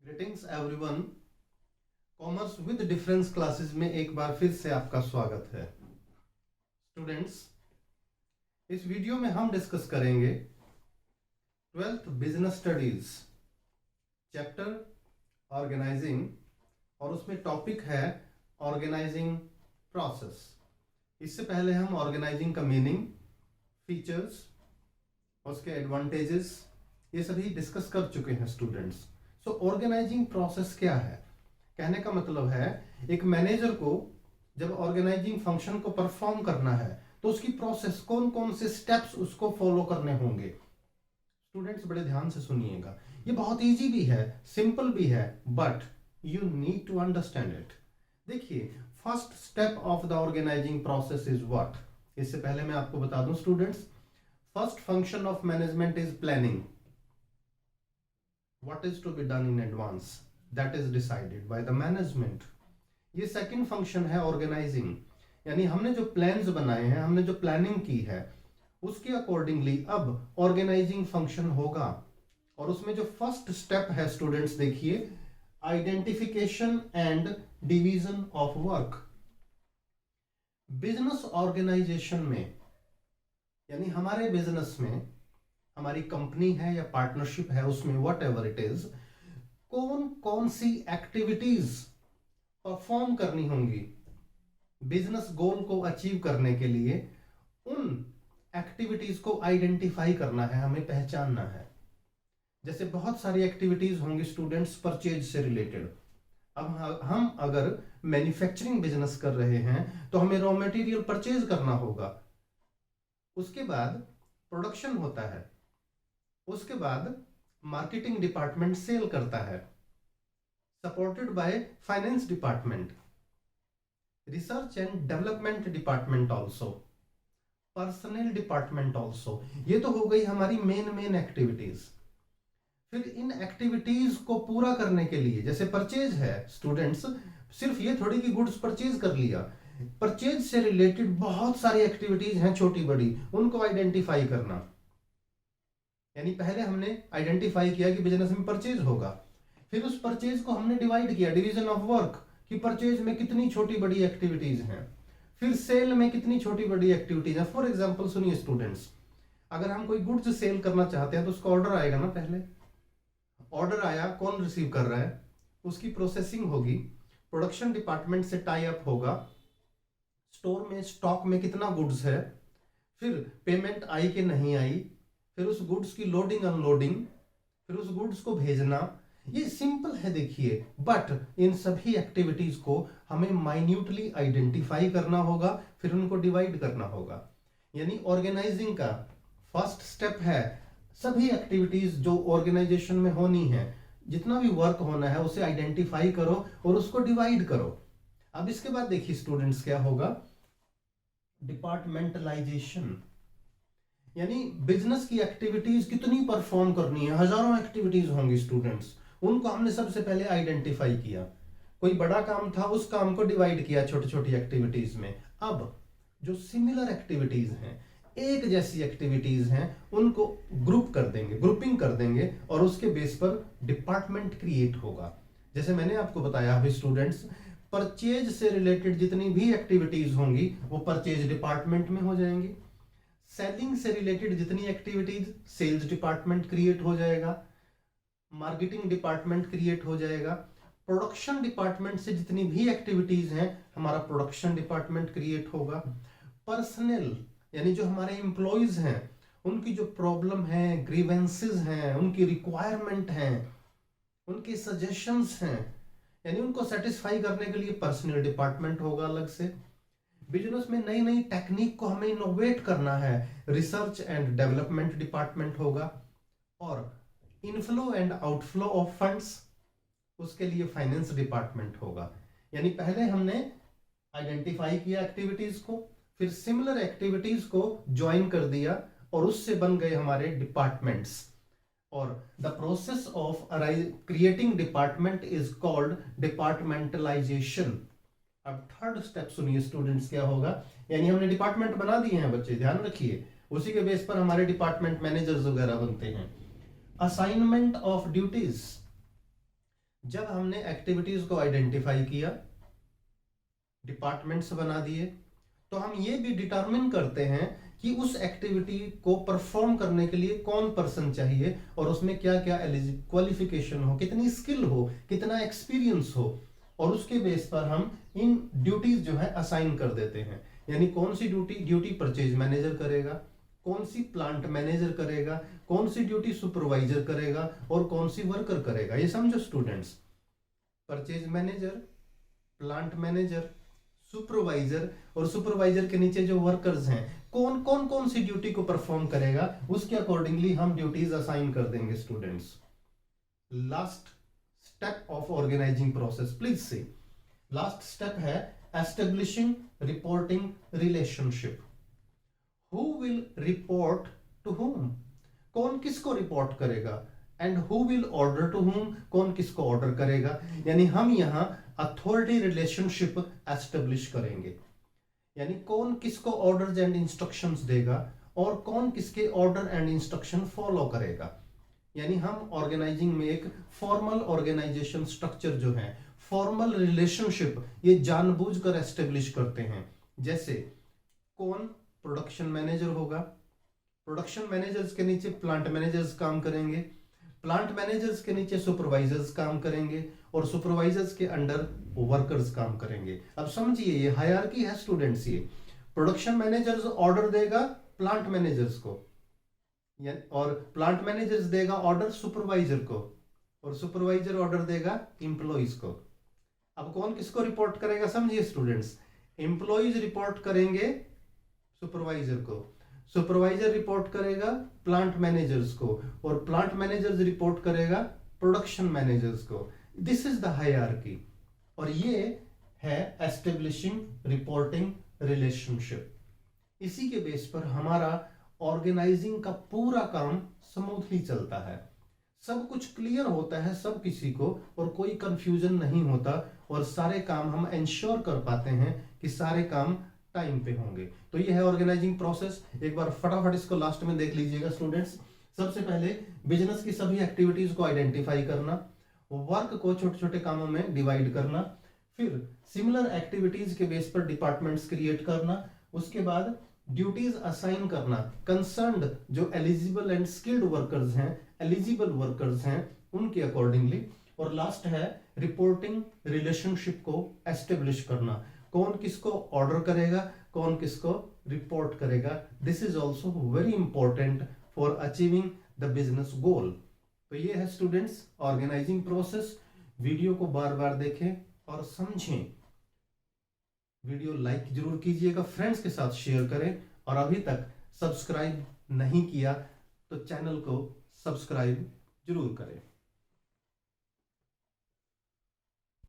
Greetings everyone. Commerce with difference classes में एक बार फिर से आपका स्वागत है। स्टूडेंट्स, इस वीडियो में हम डिस्कस करेंगे 12th business studies chapter organising, और उसमें टॉपिक है ऑर्गेनाइजिंग प्रोसेस। इससे पहले हम ऑर्गेनाइजिंग का मीनिंग, फीचर्स, उसके एडवांटेजेस, ये सभी डिस्कस कर चुके हैं स्टूडेंट्स। सो ऑर्गेनाइजिंग प्रोसेस क्या है? कहने का मतलब है एक मैनेजर को जब ऑर्गेनाइजिंग फंक्शन को परफॉर्म करना है तो उसकी प्रोसेस, कौन कौन से स्टेप्स उसको फॉलो करने होंगे। स्टूडेंट्स बड़े ध्यान से सुनिएगा, ये बहुत इजी भी है, सिंपल भी है, but you need to understand it. देखिए, first step of the organizing process is what. इससे पहले मैं आपको बता दूं students, first function of management is planning. What is to be done in advance, that is decided by the management. ये second function है organising, यानी हमने जो प्लान्स बनाए हैं, हमने जो प्लानिंग की है, उसके अकॉर्डिंगली अब ऑर्गेनाइजिंग फंक्शन होगा। और उसमें जो फर्स्ट स्टेप है स्टूडेंट्स, देखिए, identification and division of work. Business organisation में, यानी हमारे बिजनेस में, हमारी कंपनी है या पार्टनरशिप है, उसमें वट एवर इट इज, कौन कौन सी एक्टिविटीज परफॉर्म करनी होंगी बिजनेस गोल को अचीव करने के लिए, उन एक्टिविटीज को आइडेंटिफाई करना है, हमें पहचानना है। जैसे बहुत सारी एक्टिविटीज होंगी स्टूडेंट्स परचेज से रिलेटेड। अब हम अगर मैन्युफैक्चरिंग बिजनेस कर रहे हैं तो हमें रॉ मटेरियल परचेज करना होगा, उसके बाद प्रोडक्शन होता है, उसके बाद मार्केटिंग डिपार्टमेंट सेल करता है, supported by finance department, research and development department also, personal department also. ये तो हो गई हमारी मेन एक्टिविटीज। फिर इन एक्टिविटीज को पूरा करने के लिए, जैसे परचेज है स्टूडेंट्स, सिर्फ ये थोड़ी कि गुड्स परचेज कर लिया, परचेज से रिलेटेड बहुत सारी एक्टिविटीज हैं छोटी बड़ी, उनको आइडेंटिफाई करना। यानी पहले हमने आइडेंटिफाई किया कि बिजनेस में परचेज होगा, फिर उस परचेज को हमने डिवाइड किया, डिवीजन ऑफ वर्क, कि परचेज में कितनी छोटी बड़ी एक्टिविटीज हैं, फिर सेल में कितनी छोटी बड़ी एक्टिविटीज हैं। फॉर एग्जांपल सुनिए स्टूडेंट्स, अगर हम कोई गुड्स सेल करना चाहते हैं तो उसका ऑर्डर आएगा ना, पहले ऑर्डर आया, कौन रिसीव कर रहा है, उसकी प्रोसेसिंग होगी, प्रोडक्शन डिपार्टमेंट से टाई अप होगा, स्टोर में स्टॉक में कितना गुड्स है, फिर पेमेंट आई कि नहीं आई, फिर उस गुड्स की लोडिंग अनलोडिंग, फिर उस गुड्स को भेजना। ये सिंपल है देखिए, बट इन सभी एक्टिविटीज को हमें माइन्यूटली आइडेंटिफाई करना होगा, फिर उनको डिवाइड करना होगा। यानी ऑर्गेनाइजिंग का फर्स्ट स्टेप है सभी एक्टिविटीज जो ऑर्गेनाइजेशन में होनी है, जितना भी वर्क होना है उसे आइडेंटिफाई करो और उसको डिवाइड करो। अब इसके बाद देखिए स्टूडेंट्स क्या होगा, डिपार्टमेंटलाइजेशन। यानी बिजनेस की एक्टिविटीज कितनी परफॉर्म करनी है, हजारों एक्टिविटीज होंगी स्टूडेंट्स, उनको हमने सबसे पहले आइडेंटिफाई किया। कोई बड़ा काम था, उस काम को डिवाइड किया छोटी छोटी एक्टिविटीज में। अब जो सिमिलर एक्टिविटीज हैं, एक जैसी एक्टिविटीज हैं, उनको ग्रुप कर देंगे, ग्रुपिंग कर देंगे, और उसके बेस पर डिपार्टमेंट क्रिएट होगा। जैसे मैंने आपको बताया अभी स्टूडेंट्स, परचेज से रिलेटेड जितनी भी एक्टिविटीज होंगी वो परचेज डिपार्टमेंट में हो जाएंगी, सेलिंग से रिलेटेड जितनी एक्टिविटीज सेल्स डिपार्टमेंट क्रिएट हो जाएगा, मार्केटिंग डिपार्टमेंट क्रिएट हो जाएगा, प्रोडक्शन डिपार्टमेंट से जितनी भी एक्टिविटीज हैं हमारा प्रोडक्शन डिपार्टमेंट क्रिएट होगा, पर्सनल यानी जो हमारे एम्प्लॉइज हैं उनकी जो प्रॉब्लम है, ग्रीवेंसेस हैं, उनकी रिक्वायरमेंट हैं, उनके सजेशंस हैं, यानी उनको सेटिस्फाई करने के लिए पर्सनल डिपार्टमेंट होगा अलग से। बिजनेस में नई नई टेक्निक को हमें इनोवेट करना है, रिसर्च एंड डेवलपमेंट डिपार्टमेंट होगा, और inflow and outflow of funds, उसके लिए फाइनेंस डिपार्टमेंट होगा। यानी पहले हमने आइडेंटिफाई किया एक्टिविटीज को, फिर सिमिलर एक्टिविटीज को ज्वाइन कर दिया और उससे बन गए हमारे डिपार्टमेंट्स, और the process of creating department is called departmentalisation. अब थर्ड स्टेप सुनिए स्टूडेंट्स क्या होगा, यानी हमने डिपार्टमेंट बना दिए हैं बच्चे, ध्यान रखिए, उसी के बेस पर हमारे डिपार्टमेंट मैनेजर्स वगैरह बनते हैं। असाइनमेंट ऑफ ड्यूटीज, जब हमने एक्टिविटीज को आइडेंटिफाई किया, डिपार्टमेंट्स बना दिए, तो हम ये भी डिटरमिन करते हैं कि उस एक्टिविटी को परफॉर्म करने के लिए कौन पर्सन चाहिए और उसमें क्या क्या क्वालिफिकेशन हो, कितनी स्किल हो, कितना एक्सपीरियंस हो, और उसके बेस पर हम इन ड्यूटीज जो है असाइन कर देते हैं। यानी कौन सी ड्यूटी परचेज मैनेजर करेगा, कौन सी प्लांट मैनेजर करेगा, कौन सी ड्यूटी सुपरवाइजर करेगा और कौन सी वर्कर करेगा। ये समझो students, purchase manager, plant manager, supervisor और सुपरवाइजर के नीचे जो वर्कर्स हैं, कौन सी ड्यूटी को परफॉर्म करेगा, उसके अकॉर्डिंगली हम ड्यूटीज असाइन कर देंगे students. Last step of organising process, please से लास्ट स्टेप है establishing reporting relationship. Who will report to whom, कौन किसको रिपोर्ट करेगा, and who will order to whom, कौन किसको ऑर्डर करेगा। यानी हम यहां अथॉरिटी रिलेशनशिप एस्टेब्लिश करेंगे। यानी कौन किसको ऑर्डर्स एंड इंस्ट्रक्शंस देगा और कौन किसके ऑर्डर एंड इंस्ट्रक्शन फॉलो करेगा। यानी हम ऑर्गेनाइजिंग में एक फॉर्मल ऑर्गेनाइजेशन स्ट्रक्चर जो है, फॉर्मल रिलेशनशिप, ये जानबूझकर एस्टेब्लिश करते हैं। जैसे कौन प्रोडक्शन मैनेजर होगा, प्रोडक्शन मैनेजर्स के नीचे प्लांट मैनेजर्स काम करेंगे, प्लांट मैनेजर्स के नीचे सुपरवाइजर्स काम करेंगे और सुपरवाइजर्स के अंडर वर्कर्स काम करेंगे। अब समझिए ये हायरार्की है स्टूडेंट्स। ये प्रोडक्शन मैनेजर्स ऑर्डर देगा प्लांट मैनेजर्स को, और प्लांट मैनेजर्स देगा ऑर्डर सुपरवाइजर को, और सुपरवाइजर ऑर्डर देगा एम्प्लॉइज को। अब कौन किसको रिपोर्ट करेगा, समझिए स्टूडेंट्स। एम्प्लॉइज रिपोर्ट करेंगे सुपरवाइजर को, सुपरवाइजर रिपोर्ट करेगा प्लांट मैनेजर्स को, और प्लांट मैनेजर्स रिपोर्ट करेगा प्रोडक्शन मैनेजर्स को। दिस इज द हायरार्की, और ये है एस्टेब्लिशिंग रिपोर्टिंग रिलेशनशिप। इसी के बेस पर हमारा ऑर्गेनाइजिंग का पूरा काम स्मूथली चलता है, सब कुछ क्लियर होता है सब किसी को, और कोई कंफ्यूजन नहीं होता, और सारे काम हम इंश्योर कर पाते हैं कि सारे काम टाइम पे होंगे। तो ये है ऑर्गेनाइजिंग प्रोसेस। एक बार फटाफट इसको लास्ट में देख लीजिएगा स्टूडेंट्स। सबसे पहले बिजनेस की सभी एक्टिविटीज को आइडेंटिफाई करना, वर्क को छोटे छोटे कामों में डिवाइड करना, फिर सिमिलर एक्टिविटीज के बेस पर डिपार्टमेंट्स क्रिएट करना, उसके बाद ड्यूटीज असाइन करना कंसर्न्ड जो एलिजिबल एंड स्किल्ड वर्कर्स हैं, एलिजिबल वर्कर्स हैं उनके अकॉर्डिंगली, और लास्ट है रिपोर्टिंग रिलेशनशिप को एस्टेब्लिश करना, कौन किसको ऑर्डर करेगा, कौन किसको रिपोर्ट करेगा। This is also very important for achieving the business गोल। तो ये है स्टूडेंट्स ऑर्गेनाइजिंग प्रोसेस। वीडियो को बार बार देखें और समझें। वीडियो लाइक जरूर कीजिएगा, फ्रेंड्स के साथ शेयर करें, और अभी तक सब्सक्राइब नहीं किया तो चैनल को सब्सक्राइब जरूर करें।